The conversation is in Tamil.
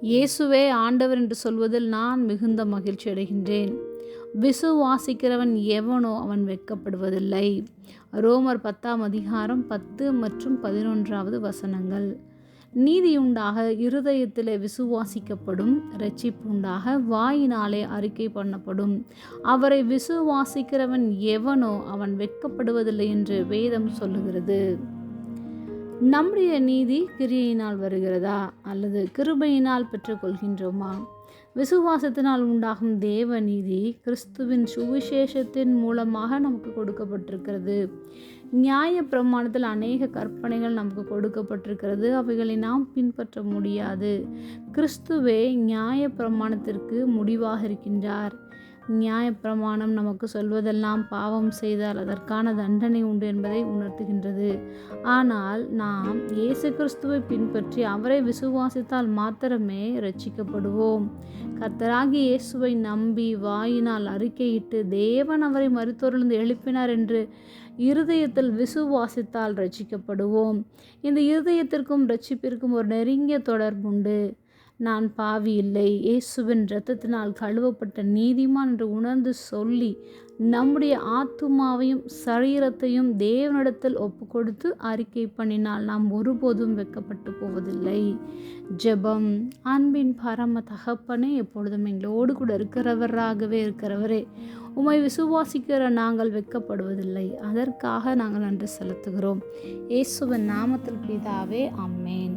இயேசுவே ஆண்டவர் என்று சொல்வதில் நான் மிகுந்த மகிழ்ச்சி அடைகின்றேன். விசுவாசிக்கிறவன் எவனோ அவன் வெட்கப்படுவதில்லை. ரோமர் 10ஆம் அதிகாரம் 10 மற்றும் 11வது வசனங்கள். நீதியுண்டாக இருதயத்திலே விசுவாசிக்கப்படும், இரட்சிப்புண்டாக வாயினாலே அறிக்கை பண்ணப்படும். அவரை விசுவாசிக்கிறவன் எவனோ அவன் வெட்கப்படுவதில்லை என்று வேதம் சொல்லுகிறது. நம்முடைய நீதி கிரியையினால் வருகிறதா அல்லது கிருபையினால் பெற்றுக்கொள்கின்றோமா? விசுவாசத்தினால் உண்டாகும் தேவ நீதி கிறிஸ்துவின் சுவிசேஷத்தின் மூலமாக நமக்கு கொடுக்கப்பட்டிருக்கிறது. நியாய பிரமாணத்தில் அநேக கற்பனைகள் நமக்கு கொடுக்கப்பட்டிருக்கிறது. அவைகளை நாம் பின்பற்ற முடியாது. கிறிஸ்துவே நியாய பிரமாணத்திற்கு முடிவாக இருக்கின்றார். நியாயப்பிரமாணம் நமக்கு சொல்வதெல்லாம் பாவம் செய்தால் அதற்கான தண்டனை உண்டு என்பதை உணர்த்துகின்றது. ஆனால் நாம் இயேசு கிறிஸ்துவை பின்பற்றி அவரை விசுவாசித்தால் மாத்திரமே இரட்சிக்கப்படுவோம். கர்த்தராகிய இயேசுவை நம்பி வாயினால் அறிக்கையிட்டு தேவன் அவரை மரித்தோரிலிருந்து எழுப்பினார் என்று இருதயத்தில் விசுவாசித்தால் இரட்சிக்கப்படுவோம். இந்த இருதயத்திற்கும் இரட்சிப்பிற்கும் ஒரு நெருங்கிய தொடர்புண்டு. நான் பாவி இல்லை, இயேசுவின் இரத்தத்தினால் கழுவப்பட்ட நீதிமான் என்று உணர்ந்து சொல்லி நம்முடைய ஆத்துமாவையும் சரீரத்தையும் தேவனிடத்தில் ஒப்பு கொடுத்து அறிக்கை பண்ணினால் நாம் ஒருபோதும் வெட்கப்பட்டு போவதில்லை. ஜெபம். அன்பின் பரம தகப்பனே, எப்பொழுதும் எங்களோடு கூட இருக்கிறவராகவே இருக்கிறவரே, உம்மை விசுவாசிக்கிற நாங்கள் வெட்கப்படுவதில்லை. அதற்காக நாங்கள் நன்றி செலுத்துகிறோம். இயேசுவின் நாமத்தில் பிதாவே, ஆமென்.